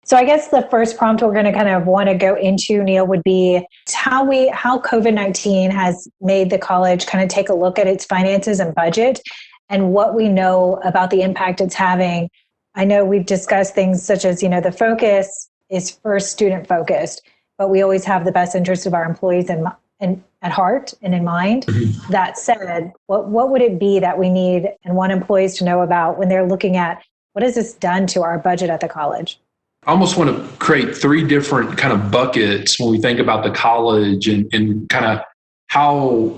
So I guess the first prompt we're going to kind of want to go into, Neil, would be how COVID-19 has made the college kind of take a look at its finances and budget and what we know about the impact it's having. I know we've discussed things such as, the focus is first student focused, but we always have the best interest of our employees at heart and in mind. Mm-hmm. That said, what would it be that we need and want employees to know about when they're looking at what has this done to our budget at the college? I almost want to create three different kind of buckets when we think about the college and kind of how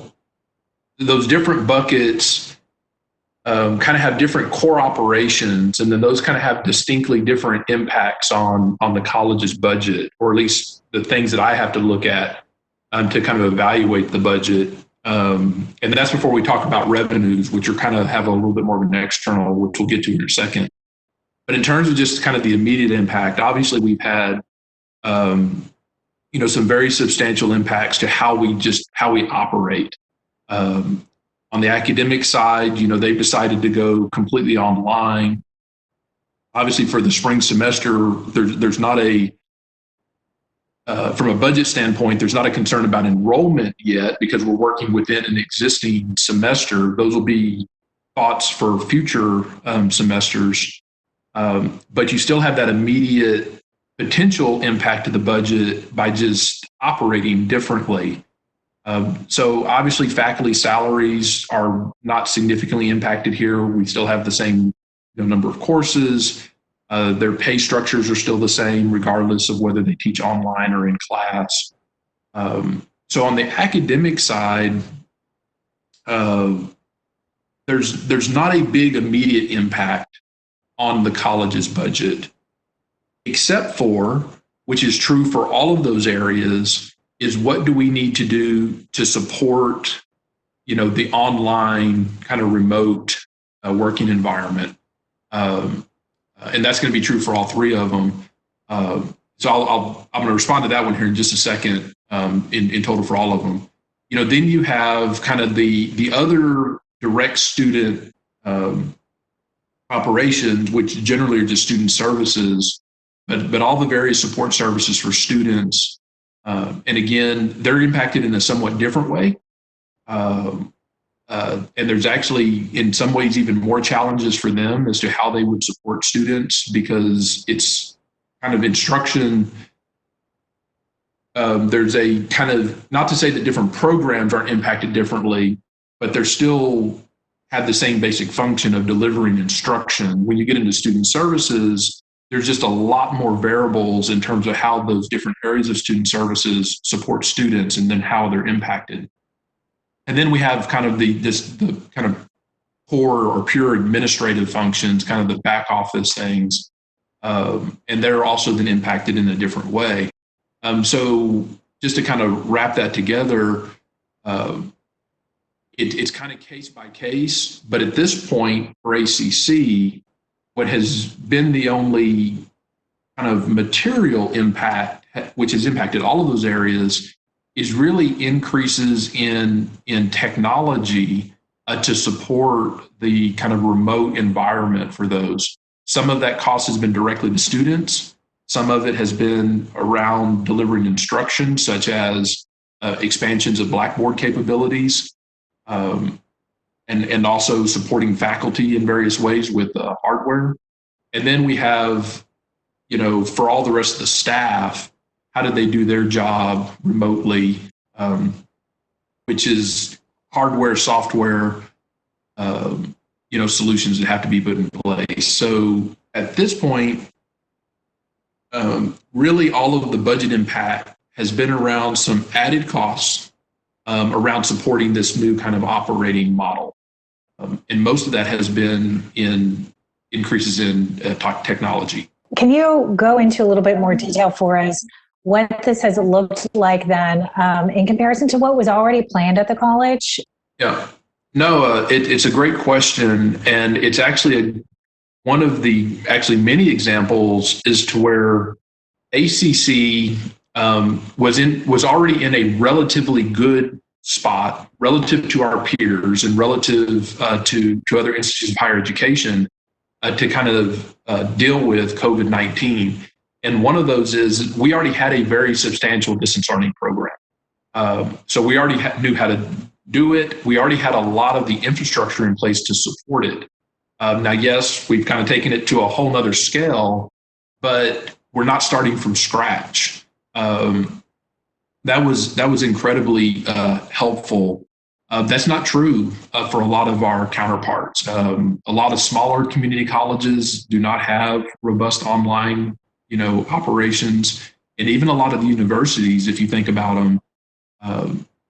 those different buckets kind of have different core operations, and then those kind of have distinctly different impacts on the college's budget, or at least the things that I have to look at to kind of evaluate the budget. And that's before we talk about revenues, which are kind of have a little bit more of an external, which we'll get to in a second. But in terms of just kind of the immediate impact, obviously we've had, some very substantial impacts to how we operate. On the academic side, they've decided to go completely online. Obviously for the spring semester, there's not from a budget standpoint, there's not a concern about enrollment yet because we're working within an existing semester. Those will be thoughts for future semesters. But you still have that immediate potential impact to the budget by just operating differently. So obviously faculty salaries are not significantly impacted here. We still have the same number of courses. Their pay structures are still the same, regardless of whether they teach online or in class. So on the academic side, there's not a big immediate impact on the college's budget, except for, which is true for all of those areas, is what do we need to do to support, the online kind of remote working environment. And that's going to be true for all three of them. So I'm going to respond to that one here in just a second, in total for all of them. Then you have kind of the other direct student operations, which generally are just student services, but all the various support services for students. And again, they're impacted in a somewhat different way. And there's actually, in some ways, even more challenges for them as to how they would support students, because it's kind of instruction. There's a kind of, not to say that different programs aren't impacted differently, but they're still have the same basic function of delivering instruction. When you get into student services, there's just a lot more variables in terms of how those different areas of student services support students and then how they're impacted. And then we have kind of the kind of core or pure administrative functions, kind of the back office things. And they're also then impacted in a different way. So just to kind of wrap that together, it's kind of case by case, but at this point for ACC, what has been the only kind of material impact, which has impacted all of those areas, is really increases in technology to support the kind of remote environment for those. Some of that cost has been directly to students. Some of it has been around delivering instruction, such as expansions of Blackboard capabilities, and also supporting faculty in various ways with hardware. And then we have, for all the rest of the staff, how do they do their job remotely, which is hardware, software, solutions that have to be put in place. So at this point, really all of the budget impact has been around some added costs around supporting this new kind of operating model. And most of that has been in increases in technology. Can you go into a little bit more detail for us what this has looked like then in comparison to what was already planned at the college? Yeah, no, it's a great question. And it's actually one of the many examples as to where ACC was already in a relatively good spot relative to our peers and relative to other institutions of higher education to kind of deal with COVID-19. And one of those is we already had a very substantial distance learning program. So we already knew how to do it. We already had a lot of the infrastructure in place to support it. Now, yes, we've kind of taken it to a whole nother scale, but we're not starting from scratch. That was incredibly helpful. That's not true for a lot of our counterparts. A lot of smaller community colleges do not have robust online, operations, and even a lot of the universities, if you think about them,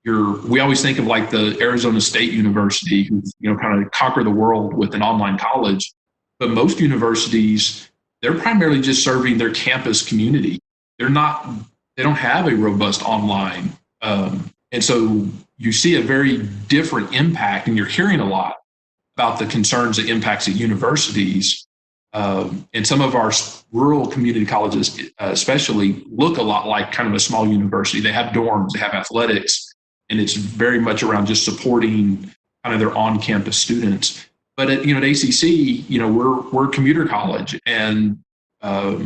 we always think of like the Arizona State University, who kind of conquer the world with an online college, but most universities, they're primarily just serving their campus community. They don't have a robust online, and so you see a very different impact, and you're hearing a lot about the concerns that impacts at universities. And some of our rural community colleges, especially, look a lot like kind of a small university. They have dorms, they have athletics, and it's very much around just supporting kind of their on-campus students. But at ACC, we're a commuter college, and a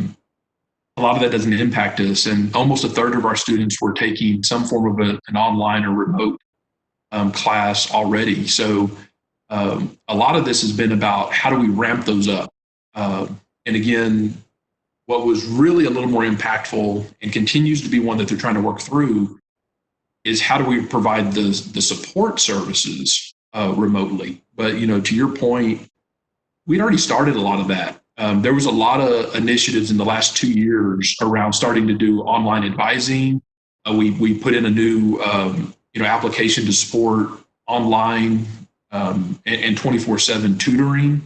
lot of that doesn't impact us. And almost a third of our students were taking some form of an online or remote class already. So a lot of this has been about how do we ramp those up. And again, what was really a little more impactful and continues to be one that they're trying to work through is how do we provide the support services remotely. But to your point, we'd already started a lot of that. There was a lot of initiatives in the last 2 years around starting to do online advising. We put in a new application to support online and 24/7 tutoring.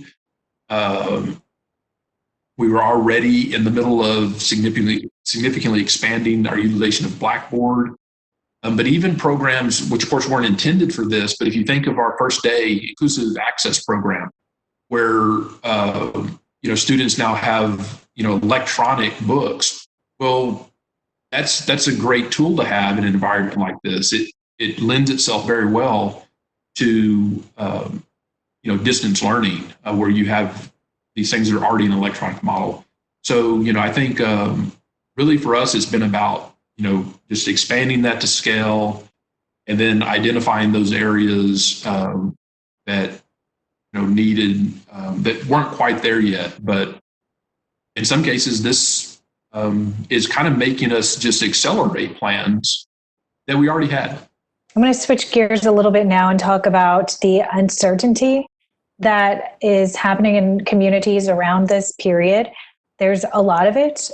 We were already in the middle of significantly expanding our utilization of Blackboard. But even programs, which of course weren't intended for this, but if you think of our first day inclusive access program, where students now have electronic books. Well, that's a great tool to have in an environment like this. It lends itself very well to distance learning, where you have these things that are already in an electronic model. So I think really for us it's been about just expanding that to scale, and then identifying those areas that needed that weren't quite there yet. But in some cases, this is kind of making us just accelerate plans that we already had. I'm going to switch gears a little bit now and talk about the uncertainty that is happening in communities around this period. There's a lot of it,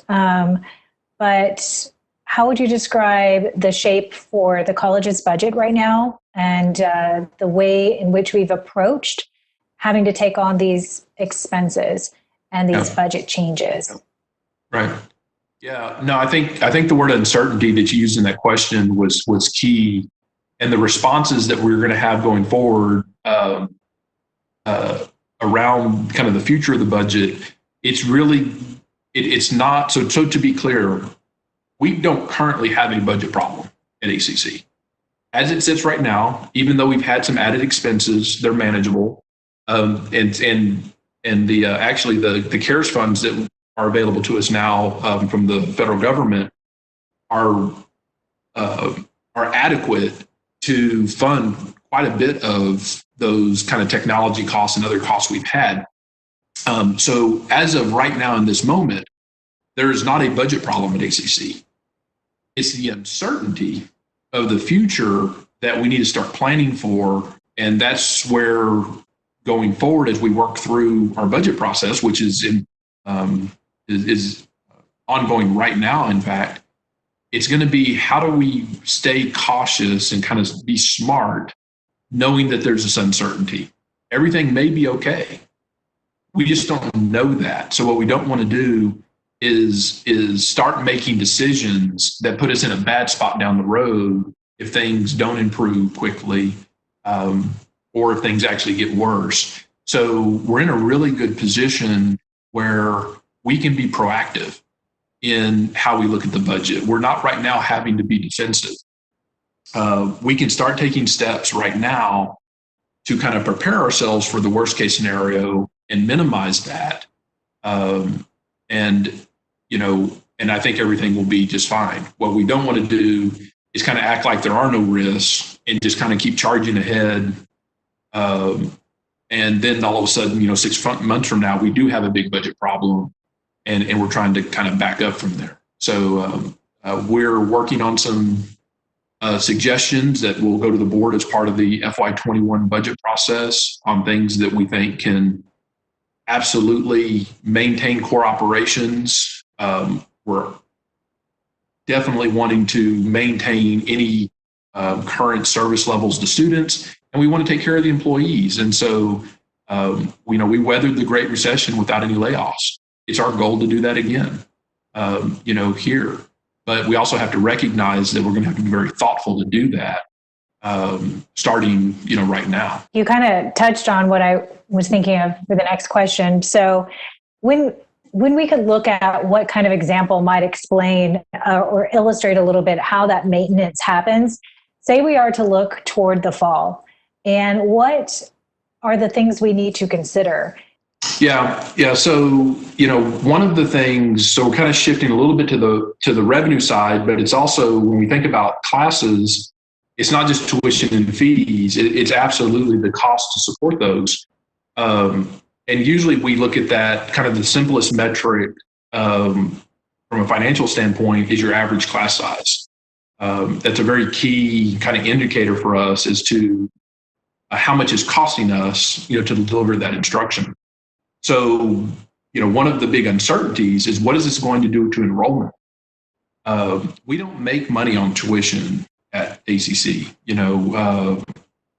but how would you describe the shape for the college's budget right now, and the way in which we've approached having to take on these expenses and these budget changes? Right. Yeah. No, I think the word uncertainty that you used in that question was key, and the responses that we're going to have going forward around kind of the future of the budget. It's not so. To be clear, we don't currently have a budget problem at ACC. As it sits right now, even though we've had some added expenses, they're manageable. And the actually the CARES funds that are available to us now from the federal government are adequate to fund quite a bit of those kind of technology costs and other costs we've had. So as of right now in this moment, there is not a budget problem at ACC. It's the uncertainty of the future that we need to start planning for, and that's where going forward as we work through our budget process, which is ongoing right now. In fact, it's going to be how do we stay cautious and kind of be smart, knowing that there's this uncertainty. Everything may be okay. We just don't know that. So what we don't want to do is start making decisions that put us in a bad spot down the road if things don't improve quickly, or if things actually get worse. So we're in a really good position where we can be proactive in how we look at the budget. We're not right now having to be defensive. We can start taking steps right now to kind of prepare ourselves for the worst case scenario and minimize that. And and I think everything will be just fine. What we don't want to do is kind of act like there are no risks and just kind of keep charging ahead. And then all of a sudden, 6 months from now, we do have a big budget problem, and we're trying to kind of back up from there. So we're working on some suggestions that will go to the board as part of the FY21 budget process on things that we think can absolutely maintain core operations. We're definitely wanting to maintain any current service levels to students, and we want to take care of the employees. And so, we weathered the Great Recession without any layoffs. It's our goal to do that again, here. But we also have to recognize that we're going to have to be very thoughtful to do that, starting, right now. You kind of touched on what I was thinking of for the next question. So when we could look at what kind of example might explain or illustrate a little bit how that maintenance happens, say we are to look toward the fall, and what are the things we need to consider? Yeah. So, one of the things, so we're kind of shifting a little bit to the revenue side, but it's also, when we think about classes, it's not just tuition and fees. It's absolutely the cost to support those. And usually we look at that, kind of the simplest metric from a financial standpoint is your average class size. That's a very key kind of indicator for us as to how much it's costing us, to deliver that instruction. So, one of the big uncertainties is, what is this going to do to enrollment? We don't make money on tuition at ACC,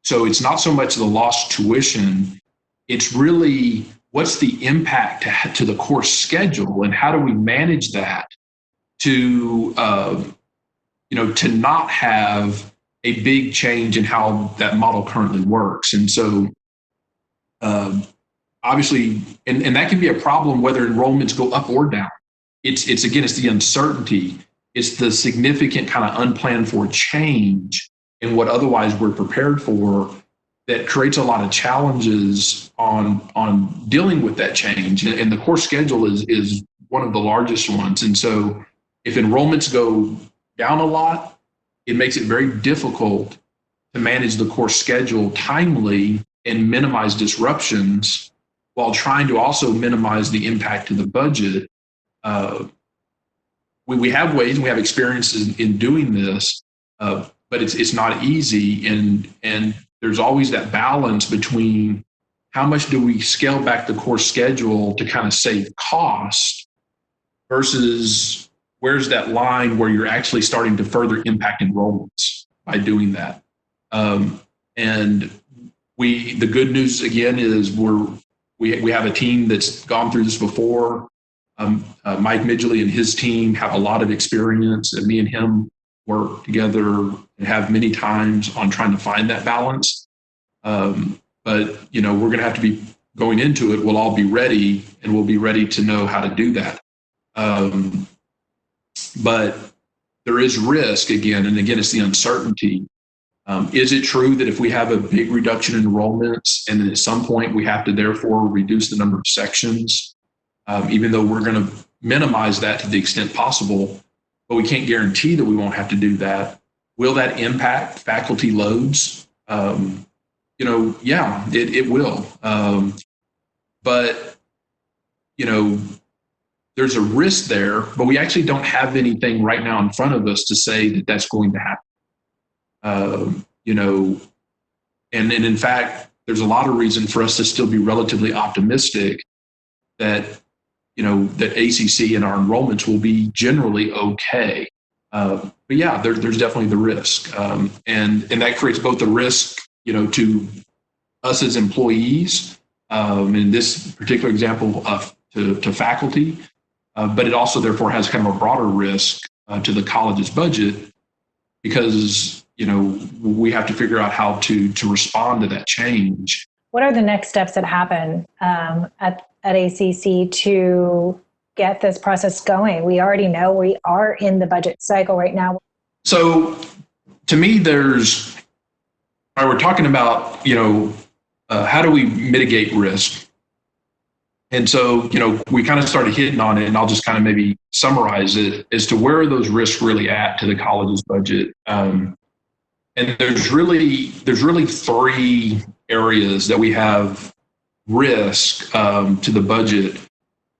so it's not so much the lost tuition. It's really, what's the impact to the course schedule, and how do we manage that to not have a big change in how that model currently works. And so, obviously, and that can be a problem whether enrollments go up or down. It's the uncertainty. It's the significant kind of unplanned for change in what otherwise we're prepared for that creates a lot of challenges on dealing with that change. And the course schedule is one of the largest ones. And so if enrollments go down a lot, it makes it very difficult to manage the course schedule timely and minimize disruptions while trying to also minimize the impact to the budget. We have ways and we have experiences in doing this, but it's not easy. And there's always that balance between how much do we scale back the course schedule to kind of save cost versus where's that line where you're actually starting to further impact enrollments by doing that. And the good news again is we have a team that's gone through this before. Mike Midgley and his team have a lot of experience, and me and him work together and have many times on trying to find that balance. But we're going to have to be going into it. We'll all be ready, and we'll be ready to know how to do that. But there is risk again, and again, it's the uncertainty. Is it true that if we have a big reduction in enrollments and then at some point we have to therefore reduce the number of sections, even though we're going to minimize that to the extent possible, but we can't guarantee that we won't have to do that? Will that impact faculty loads? Yeah, it will. But there's a risk there, but we actually don't have anything right now in front of us to say that that's going to happen. And in fact, there's a lot of reason for us to still be relatively optimistic that, that ACC and our enrollments will be generally okay. But yeah, there's definitely the risk. And that creates both the risk, to us as employees, in this particular example, to faculty, but it also therefore has kind of a broader risk to the college's budget, because we have to figure out how to respond to that change. What are the next steps that happen at ACC to get this process going? We already know we are in the budget cycle right now. So to me, we're talking about, how do we mitigate risk? And so, we kind of started hitting on it, and I'll just kind of maybe summarize it as to where are those risks really at to the college's budget. And there's really three areas that we have risk to the budget.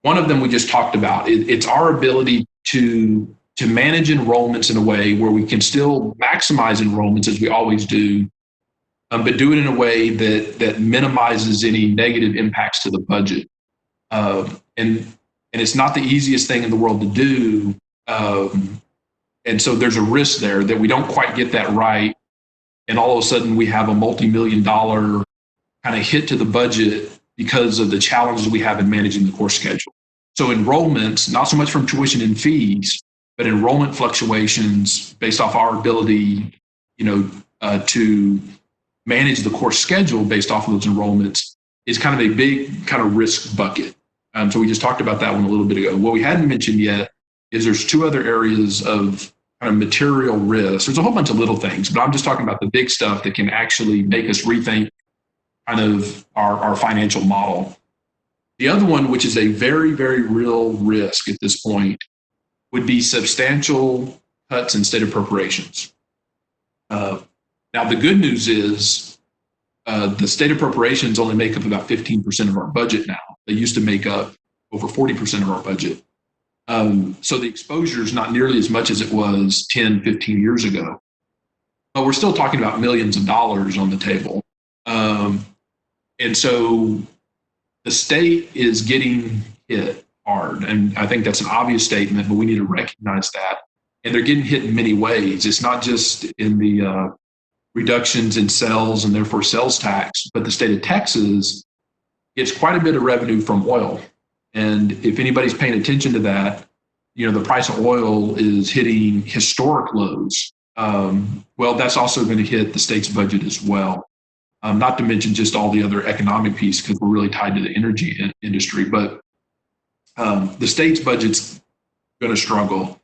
One of them we just talked about. It's our ability to manage enrollments in a way where we can still maximize enrollments as we always do, but do it in a way that minimizes any negative impacts to the budget. And it's not the easiest thing in the world to do. And so there's a risk there that we don't quite get that right. And all of a sudden we have a multi-million-dollar kind of hit to the budget because of the challenges we have in managing the course schedule. So enrollments, not so much from tuition and fees, but enrollment fluctuations based off our ability, to manage the course schedule based off of those enrollments is kind of a big kind of risk bucket. So we just talked about that one a little bit ago. What we hadn't mentioned yet is there's two other areas of kind of material risk. There's a whole bunch of little things, but I'm just talking about the big stuff that can actually make us rethink kind of our financial model. The other one, which is a very, very real risk at this point, would be substantial cuts in state appropriations. Now, the good news is the state appropriations only make up about 15% of our budget now. They used to make up over 40% of our budget. So the exposure is not nearly as much as it was 10, 15 years ago. But we're still talking about millions of dollars on the table. And so the state is getting hit hard. And I think that's an obvious statement, but we need to recognize that. And they're getting hit in many ways. It's not just in the reductions in sales and therefore sales tax, but the state of Texas gets quite a bit of revenue from oil. And if anybody's paying attention to that, the price of oil is hitting historic lows. Well, that's also going to hit the state's budget as well. Not to mention just all the other economic piece, because we're really tied to the energy industry. But the state's budget's going to struggle.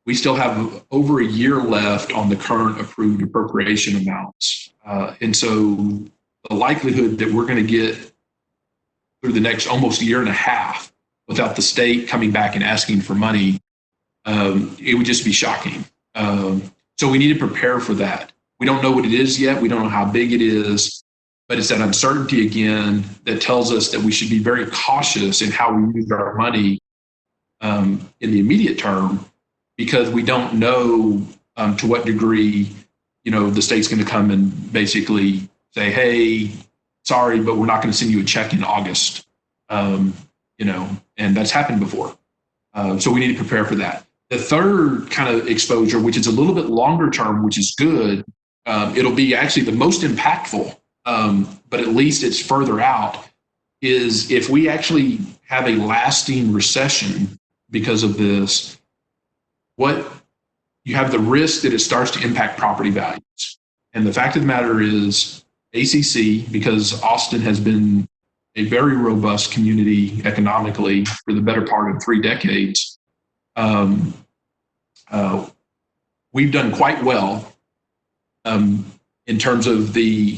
We still have over a year left on the current approved appropriation amounts. And so the likelihood that we're going to get through the next almost year and a half without the state coming back and asking for money, it would just be shocking. So we need to prepare for that. We don't know what it is yet. We don't know how big it is, but it's that uncertainty again that tells us that we should be very cautious in how we use our money in the immediate term, because we don't know to what degree, the state's going to come and basically say, hey, sorry, but we're not going to send you a check in August, and that's happened before. So we need to prepare for that. The third kind of exposure, which is a little bit longer term, which is good, it'll be actually the most impactful, but at least it's further out, is if we actually have a lasting recession because of this, what you have the risk that it starts to impact property values. And the fact of the matter is ACC, because Austin has been a very robust community economically for the better part of 3 decades, we've done quite well in terms of the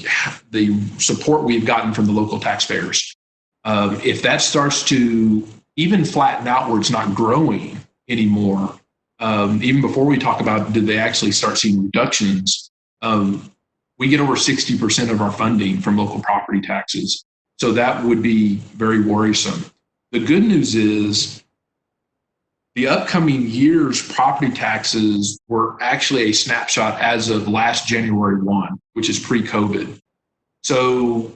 support we've gotten from the local taxpayers. If that starts to even flatten outwards, not growing anymore, even before we talk about did they actually start seeing reductions, we get over 60% of our funding from local property taxes. So that would be very worrisome. The good news is the upcoming year's property taxes were actually a snapshot as of last January 1, which is pre-COVID. So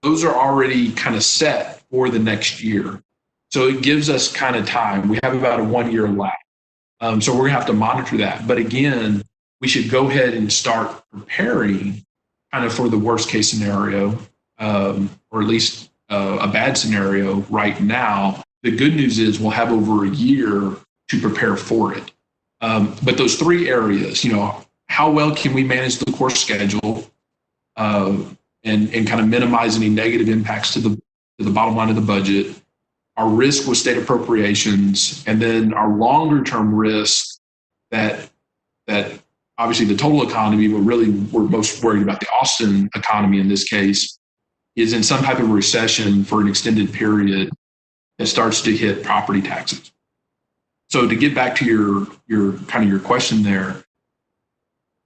those are already kind of set for the next year. So it gives us kind of time. We have about a 1-year lag. So we're gonna have to monitor that. But again, we should go ahead and start preparing kind of for the worst case scenario, or at least a bad scenario right now. The good news is we'll have over a year to prepare for it. But those 3 areas, how well can we manage the course schedule and kind of minimize any negative impacts to the bottom line of the budget, our risk with state appropriations, and then our longer term risk that obviously the total economy, but really we're most worried about the Austin economy in this case, is in some type of recession for an extended period that starts to hit property taxes. So to get back to your question there,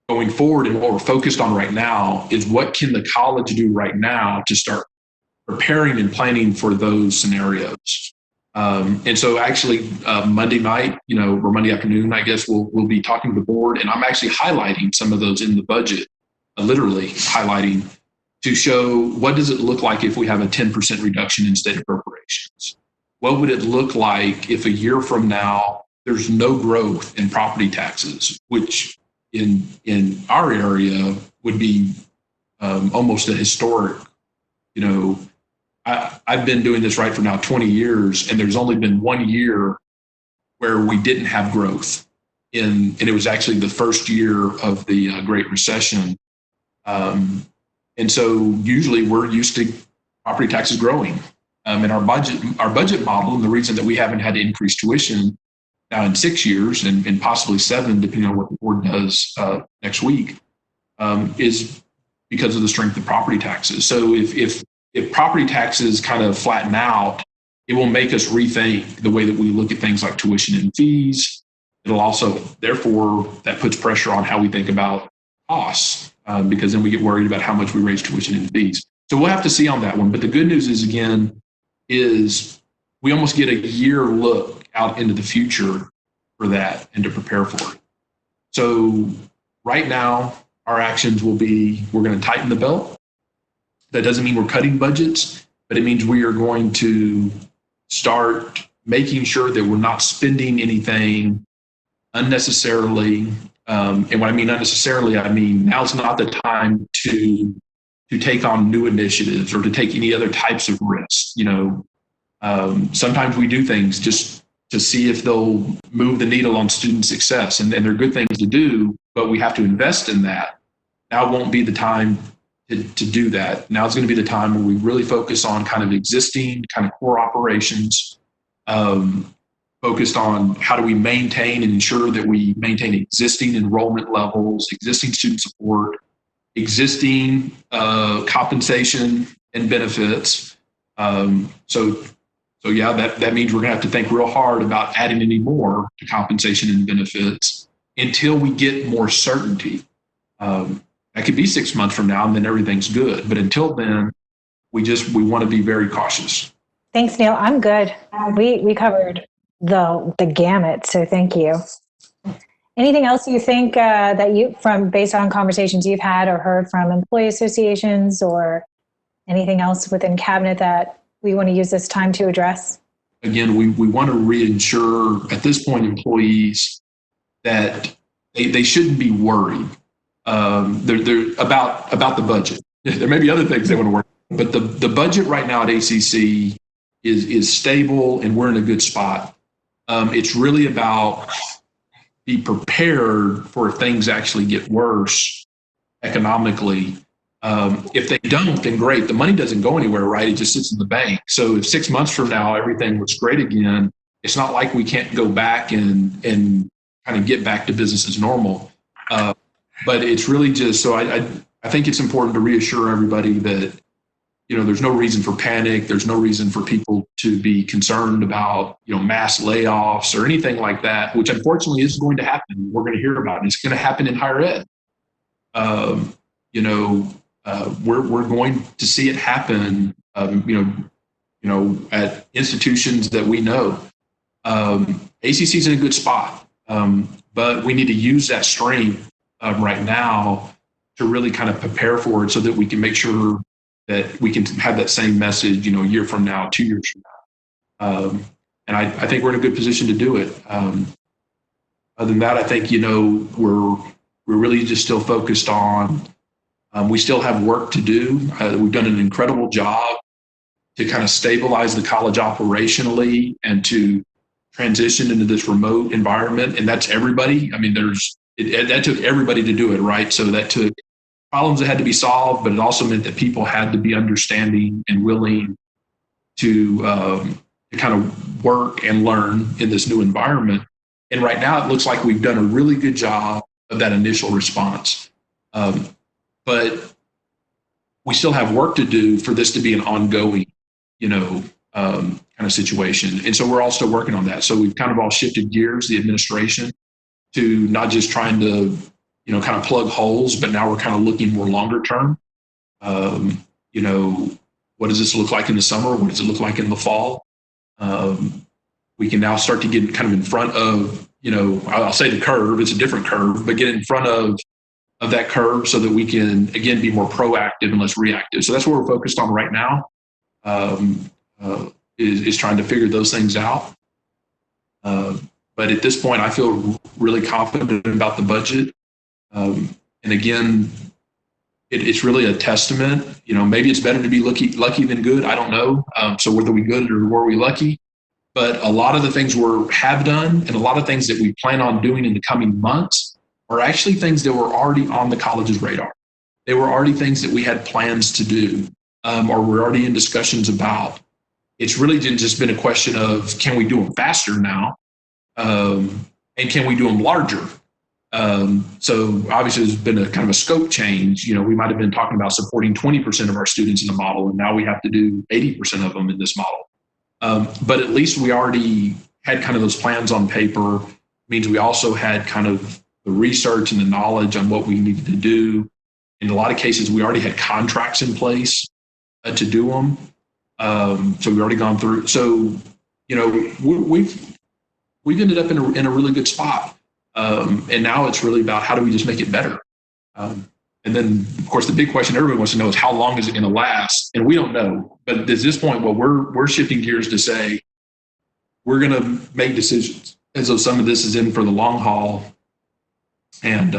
going forward, and what we're focused on right now is what can the college do right now to start preparing and planning for those scenarios. And so actually Monday night, or Monday afternoon, I guess we'll be talking to the board, and I'm actually highlighting some of those in the budget, literally highlighting to show what does it look like if we have a 10% reduction in state appropriations? What would it look like if a year from now there's no growth in property taxes, which in our area would be almost a historic, I've been doing this right for now 20 years, and there's only been 1 year where we didn't have growth and it was actually the first year of the Great Recession. And so usually we're used to property taxes growing. And our budget model, and the reason that we haven't had to increase tuition now in 6 years and possibly 7, depending on what the board does next week, is because of the strength of property taxes. So if property taxes kind of flatten out, it will make us rethink the way that we look at things like tuition and fees. It'll also, therefore, that puts pressure on how we think about costs, because then we get worried about how much we raise tuition and fees. So we'll have to see on that one. But the good news is, again, is we almost get a year look out into the future for that and to prepare for it. So right now, our actions will be, we're going to tighten the belt. That doesn't mean we're cutting budgets, but it means we are going to start making sure that we're not spending anything unnecessarily. And what I mean unnecessarily, I mean now's not the time to take on new initiatives or to take any other types of risks. Sometimes we do things just to see if they'll move the needle on student success, and they're good things to do, but we have to invest in that. Now won't be the time to do that. Now it's going to be the time where we really focus on kind of existing kind of core operations, focused on how do we maintain and ensure that we maintain existing enrollment levels, existing student support, existing compensation and benefits. So yeah, that means we're going to have to think real hard about adding any more to compensation and benefits until we get more certainty. That could be 6 months from now, and then everything's good. But until then, we want to be very cautious. Thanks, Neil. I'm good. We covered the gamut, so thank you. Anything else you think that based on conversations you've had or heard from employee associations, or anything else within cabinet that we want to use this time to address? Again, we want to reassure at this point employees that they shouldn't be worried. They're about the budget. There may be other things they want to worry about, but the budget right now at ACC is stable, and we're in a good spot. It's really about be prepared for if things actually get worse economically. If they don't, then great. The money doesn't go anywhere, right? It just sits in the bank. So if 6 months from now everything looks great again, it's not like we can't go back and kind of get back to business as normal. But it's really just, so I think it's important to reassure everybody that, there's no reason for panic. There's no reason for people to be concerned about, mass layoffs or anything like that, which unfortunately is going to happen. We're going to hear about it. It's going to happen in higher ed. We're going to see it happen, at institutions that we know. ACC's in a good spot, but we need to use that strength right now to really kind of prepare for it so that we can make sure that we can have that same message, a year from now, 2 years from now. And I think we're in a good position to do it. Other than that, I think, we're really just still focused on, we still have work to do. We've done an incredible job to kind of stabilize the college operationally and to transition into this remote environment. And that's everybody. I mean, that took everybody to do it, right? So that took problems that had to be solved, but it also meant that people had to be understanding and willing to kind of work and learn in this new environment. And right now, it looks like we've done a really good job of that initial response. But we still have work to do for this to be an ongoing, kind of situation. And so we're all still working on that. So we've kind of all shifted gears, the administration, to not just trying to, kind of plug holes, but now we're kind of looking more longer term. What does this look like in the summer? What does it look like in the fall? We can now start to get kind of in front of, I'll say the curve, it's a different curve, but get in front of that curve so that we can, again, be more proactive and less reactive. So that's what we're focused on right now, is trying to figure those things out. But at this point, I feel really confident about the budget. And again, it's really a testament. Maybe it's better to be lucky than good. I don't know. So whether we good or were we lucky? But a lot of the things we have done and a lot of things that we plan on doing in the coming months are actually things that were already on the college's radar. They were already things that we had plans to do, or we're already in discussions about. It's really just been a question of, can we do them faster now? And can we do them larger? So obviously there's been a kind of a scope change. We might have been talking about supporting 20% of our students in the model, and now we have to do 80% of them in this model. But at least we already had kind of those plans on paper. It means we also had kind of the research and the knowledge on what we needed to do. In a lot of cases, we already had contracts in place to do them. So we've already gone through. So, we've ended up in a really good spot. And now it's really about how do we just make it better? And then, of course, the big question everybody wants to know is how long is it going to last? And we don't know. But at this point, we're shifting gears to say we're going to make decisions as though some of this is in for the long haul. And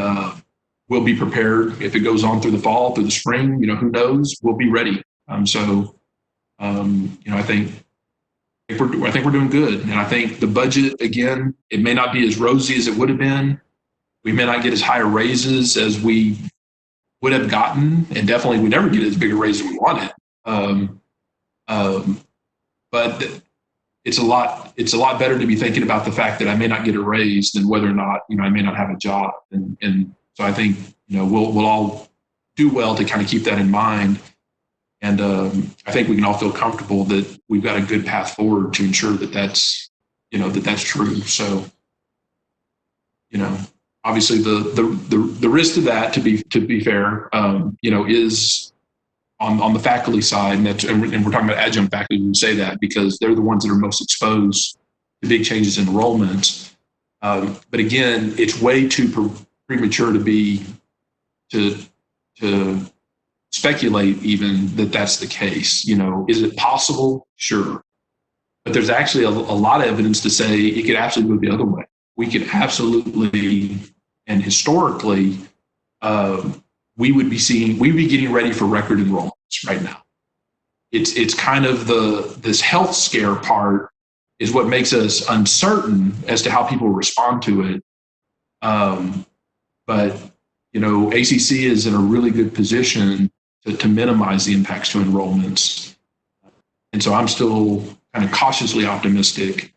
we'll be prepared if it goes on through the fall, through the spring. Who knows? We'll be ready. I think we're doing good. And I think the budget, again, it may not be as rosy as it would have been. We may not get as high raises as we would have gotten, and definitely we never get as big a raise as we wanted. But it's a lot better to be thinking about the fact that I may not get a raise than whether or not, I may not have a job. And so I think, we'll all do well to kind of keep that in mind. And I think we can all feel comfortable that we've got a good path forward to ensure that that's true. So, obviously the risk to that, to be fair, is on the faculty side, and we're talking about adjunct faculty when we say that because they're the ones that are most exposed to big changes in enrollment. But again, it's way too premature to speculate even that that's the case. Is it possible? Sure. But there's actually a lot of evidence to say it could absolutely go the other way. We could absolutely, and historically, we'd be getting ready for record enrollments right now. It's kind of this health scare part is what makes us uncertain as to how people respond to it. But ACC is in a really good position to minimize the impacts to enrollments. And so I'm still kind of cautiously optimistic